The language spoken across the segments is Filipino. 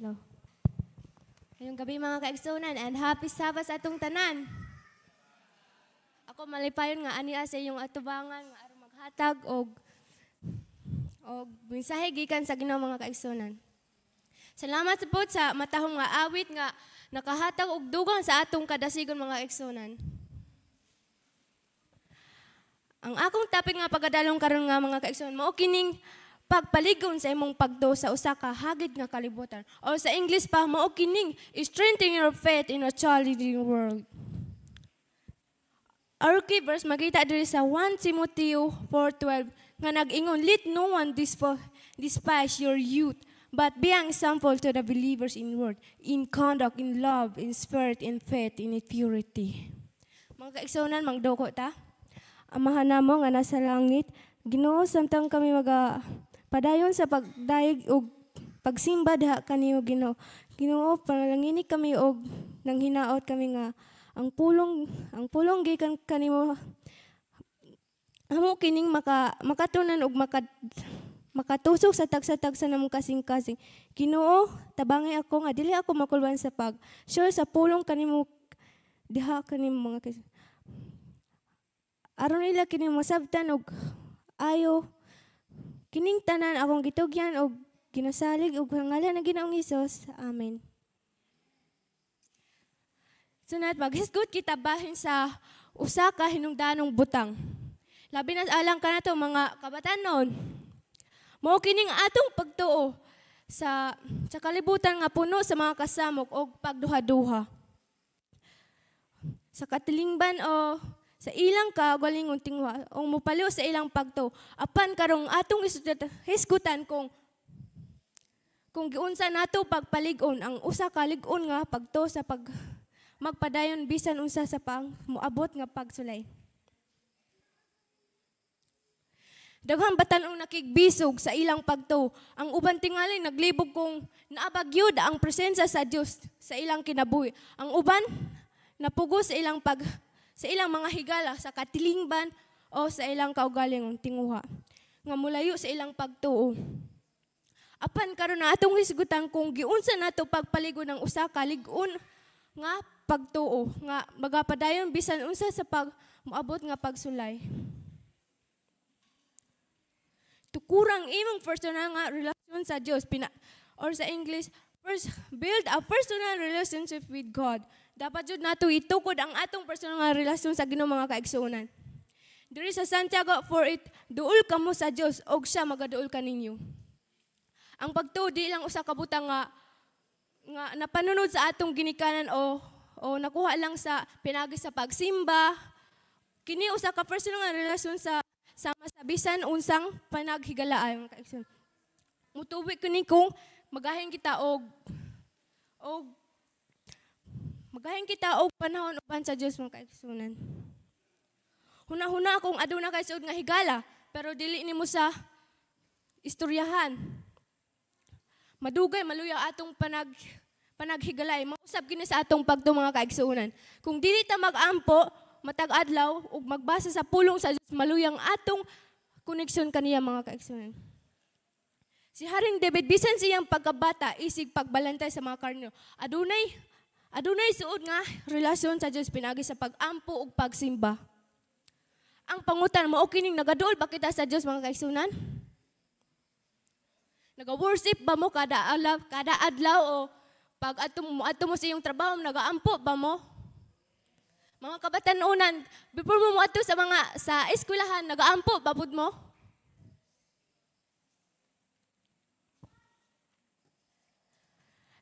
No. Ngayong gabi mga kaigsunan and happy Sabbath sa atong tanan. Ako malipayon nga ania sa iyong atubangan nga aron maghatag og mensahe gikan sa Ginoo mga kaigsunan. Salamat po sa matahong nga awit nga nakahatag og dugang sa atong kadasigon mga kaigsunan. Ang akong topic nga pagkadalong karon nga mga kaigsunan mao kining pagpaligon sa imong pagtuo sa usa ka hagit nga kalibutan. O sa English pa, mao kining strengthening your faith in a challenging world. Our key verse makita diri sa 1 Timothy 4:12 nga nag-ingon, let no one despise your youth, but be an example to the believers in word, in conduct, in love, in spirit, in faith, in purity. Mga kaigsunan, magdoko ta. Amahan namo nga nasa langit, Ginoo, samtang kami padayon sa pagdayeg og pagsimba diha kaniyo Ginoo. Ginoo, panalangini kami og nang hinaot kami nga ang pulong gikan kanimo amo kining makatunan og makatusok sa tagsa-tagsa namong kasing-kasing. Ginoo, tabangi ako nga dili ako makulban sa sure sa pulong kanimo diha kanimo mga aron nila kini masabtan og ayo kining tanan akong gitugyan og ginasalig og ngalan ng Ginoong Hesus. Amen. Sunod maghisgot kita bahin sa usa ka hinungdanong butang. Labi na alang kanato mga kabatanon. Mao kining atong pagtuo sa kalibutan nga puno sa mga kasamok og pagduha-duha. Sa katilingban o sa ilang kagalingon tingwa o mupaliw sa ilang pagto apan karong atong hisgutan kung giunsa nato pagpaligon ang usa ka lig-on nga pagto sa magpadayon bisan unsa sa moabot nga pagsulay. Daghang batan-ong nakigbisog sa ilang pagto. Ang uban tingali naglibog kung naabagyod ang presensya sa Dios sa ilang kinabuhi. Ang uban napugo sa ilang mga higala sa katilingban o sa ilang kaugalingong tinguha nga mulayo sa ilang pagtuo. Apan karon na atong hisgutan kung giunsa nato pagpaligon ng usa ka lig-on nga pagtuo nga magapadayon bisan unsa sa moabot nga pagsulay. Tukurang imong personal nga relasyon sa Dios or sa English, first build a personal relationship with God. Dapat jud nato itukod ang atong personal nga relasyon sa Ginoo mga kaigsuonan. Diri sa Santiago 4:8, duol kamo sa Dios og siya magaduol kaninyo. Ang pagtuo di lang usa ka butang nga napanunod sa atong ginikanan o nakuha lang sa pinagi sa pagsimba. Kini usa ka personal nga relasyon sa sama sa bisan unsang panaghigalaan mga kaigsuonan. Mutuwi kini kung magahin kita og panahon uban sa Dios mga kaigsuonan. Huna-huna kung aduna kay suod nga higala pero dili nimo sa istoryahan. Madugay maluya atong panaghigalay. Mausab kini sa atong pagtuo mga kaigsuonan. Kung dili ta mag-ampo matag adlaw ug magbasa sa pulong sa Dios maluyang atong koneksyon kaniya mga kaigsuonan. Si Haring David bisan siyang pagkabata isig pagbalantay sa mga karno. Adunay suod nga relasyon sa Dios pinagi sa pag-ampo ug pagsimba. Ang pangutan mao kining nagaduol ba kita sa Dios mga kaigsuonan? Naga-worship ba mo kada adlaw o pag ato mo sa iyong trabaho nagaampo ba mo? Mga kabatanunan, before mo ato sa eskwelahan nagaampo ba pud mo?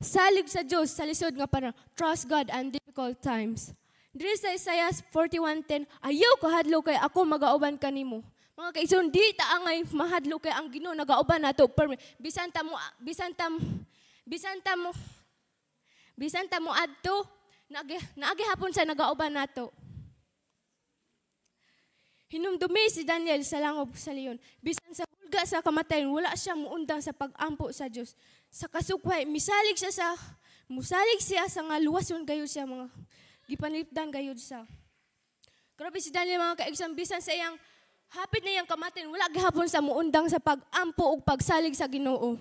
Salig sa Dios sa lisod nga para trust God and difficult times. Diri sa Isaiah 41:10, ayaw kahadlo kay ako magauban kanimo. Mga kaigsoon, di ta angay mahadlo kay ang Ginoo nagauban nato bisan ta mo adto naagi hapon sa nagauban nato. Hinumdumi si Daniel sa langob sa leon. Bisan sa hulga sa kamatayon, wala siya muundang sa pag-ampo sa Dios. Sa kasukway, musalig siya sa nga luwason gayud siya mga gipanlipdan gayud sa. Grabe si Daniel mga kaigsoon, bisan sa iyang hapit na iyang kamatayon, wala gihapon sa muundang sa pag-ampo ug pagsalig sa Ginoo.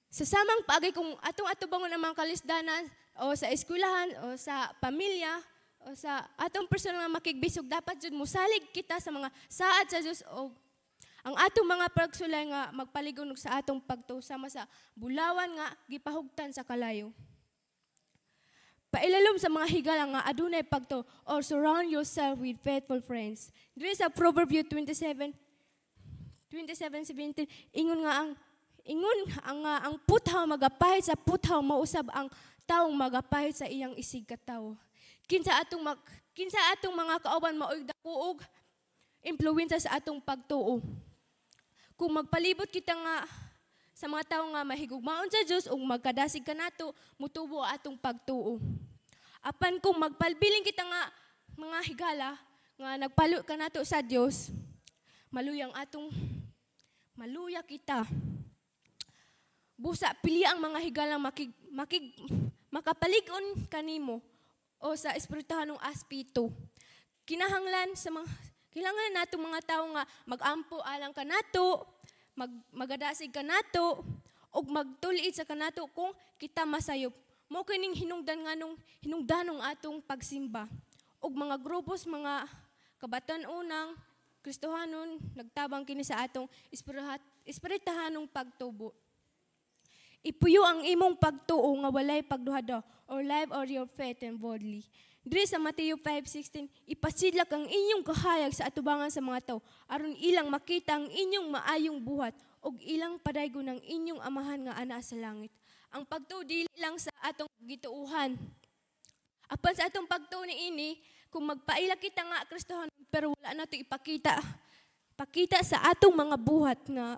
Sa samang paagay kung atong-ato bangon ang mga kalisdanan o sa eskwelahan o sa pamilya o sa atong personal nga makigbisog, dapat jud mosalig kita sa mga saad sa Dios o ang atong mga pagsulay nga magpaligon sa atong pagtuo sama sa bulawan nga gipahugtan sa kalayo. Pailalom sa mga higala nga adunay pagtuo or surround yourself with faithful friends. Diri sa Proverbs 27:17 ingon nga ang puthaw magapahit sa puthaw mausab ang taong magapahit sa iyang isig ka tawo. Kinsa atong mga kauban maoy dakuog impluwensya sa atong pagtuo. Kung magpalibot kita nga sa mga tao nga mahigugmaon sa Dios ug magkadasig kanato mutubo atong pagtuo. Apan kung magpalbiling kita nga mga higala nga nagpalo kanato sa Dios, maluya kita. Busa pili ang mga higalang makapalig-on kanimo o sa espirituhanong aspito. Kinahanglan nato mga tao nga magampo alang kanato, magadasig kanato ug magtuliit sa kanato kung kita masayop. Mo kining hinungdanong atong pagsimba. Ug mga grupos, mga kabatan-unang Kristohanon nagtabang kini sa atong espirituhanong pagtubo. Ipuyo ang imong pagtuo nga walay pagduhada or life or your faith and bodily. Diri sa Mateo 5:16, ipasidlak ang inyong kahayag sa atubangan sa mga tao aron ilang makita ang inyong maayong buhat ug ilang padaygon ang inyong amahan nga ana sa langit. Ang pagtuo dili lang sa atong gituuhan. Apan sa atong pagtuo niini, kung magpaila kita nga Kristohanon pero wala nato ipakita sa atong mga buhat nga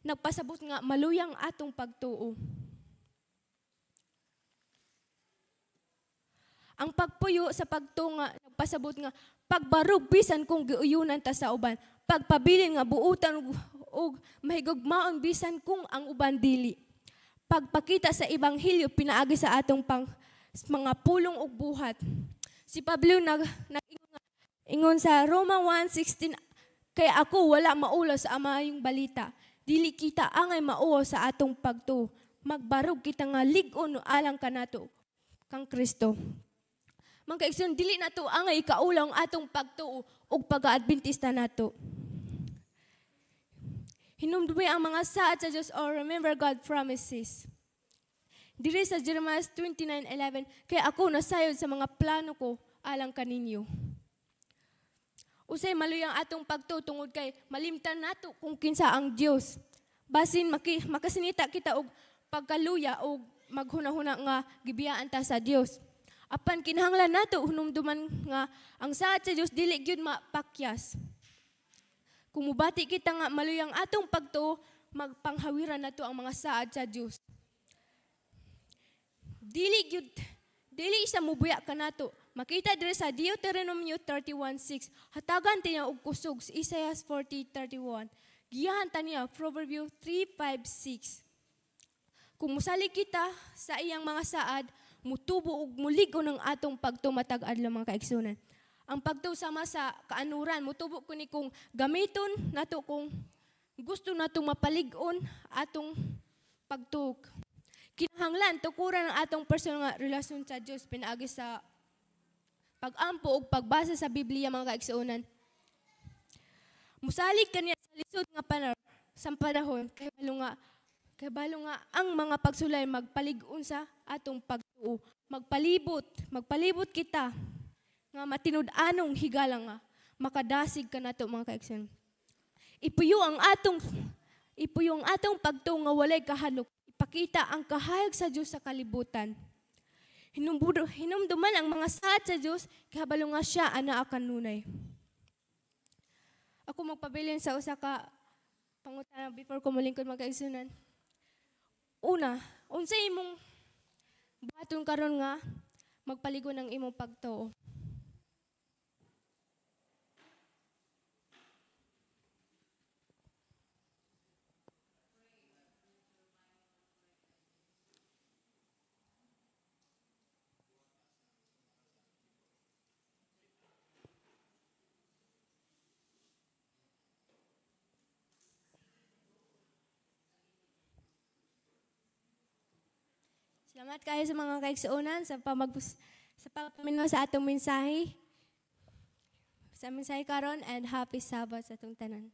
nagpasabot nga maluyang atong pagtuo. Ang pagpuyo sa pagtuo nga nagpasabot nga pagbarug bisan kung giuyunan ta sa uban, pagpabilin nga buutan ug mahigugmaon bisan kung ang uban dili. Pagpakita sa ebanghelyo pinaagi sa atong mga pulong ug buhat. Si Pablo ingon sa Roma 1:16, kay ako wala maulo sa maayong balita. Dili kita angay mauo sa atong pagtuo. Magbarog kita nga lig-on alang kanato kang Kristo. Mga kaigsoon, dili nato angay ikaulang atong pagtuo ug pag-aadventista nato. Hinumdumi ang mga saad sa Dios or remember God promises. Diri sa Jeremiah 29:11, kay ako nasayod sa mga plano ko alang kaninyo. Usay maluyang atong pagtuo tungod kay malimtan nato kung kinsa ang Dios. Basin makasinita kita og pagkaluya og maghunahuna nga gibiyaan ta sa Dios. Apan kinahanglan nato hunumduman nga ang saad sa Dios dili gyud mapakyas. Kung mubati kita nga maluyang atong pagtuo, magpanghawiran nato ang mga saad sa Dios. Dili isa mubuya kanato. Makita diri sa Deuteronomy 31:6, hatagan tiya og kusog sa Isaiah 40:31. Giyahan ta niya Proverbs 3:5-6. Kung musalig kita sa iyang mga saad, mutubo ug muligo ng atong pagtumatag adlaw mga kaigsunan. Ang pagtuo sama sa kaanuran, mutubo kuni kung gamiton nato kung gusto natong mapalig-on atong pagtuog. Kinahanglan tukuran ang atong personal nga relasyon sa Dios pinaagi sa pag-ampo ug pagbasa sa Biblia mga kaigsuonan. Musalig kaniya sa lisod nga panahon kay balo nga ang mga pagsulay magpalig-on sa atong pagtuo. Magpalibot kita nga matinud-anong higala nga makadasig kanato mga kaigsuonan. Ipuyo ang atong pagtuo nga walay kahalok. Ipakita ang kahayag sa Dios sa kalibutan. Hinumduman ang mga saad sa Dios kahabalo nga siya ana kanunay. Ako magpabilin sa usa ka pangutana before ko molingkod mga kaigsuonan. Una, unsay imong buhaton karon nga magpaligon ang imong pagtuo? Salamat kayo sa mga kaigsuonan sa sa pagpaminaw sa atong mensahe. Sa mensahe karon and happy Sabbath sa atong tanan.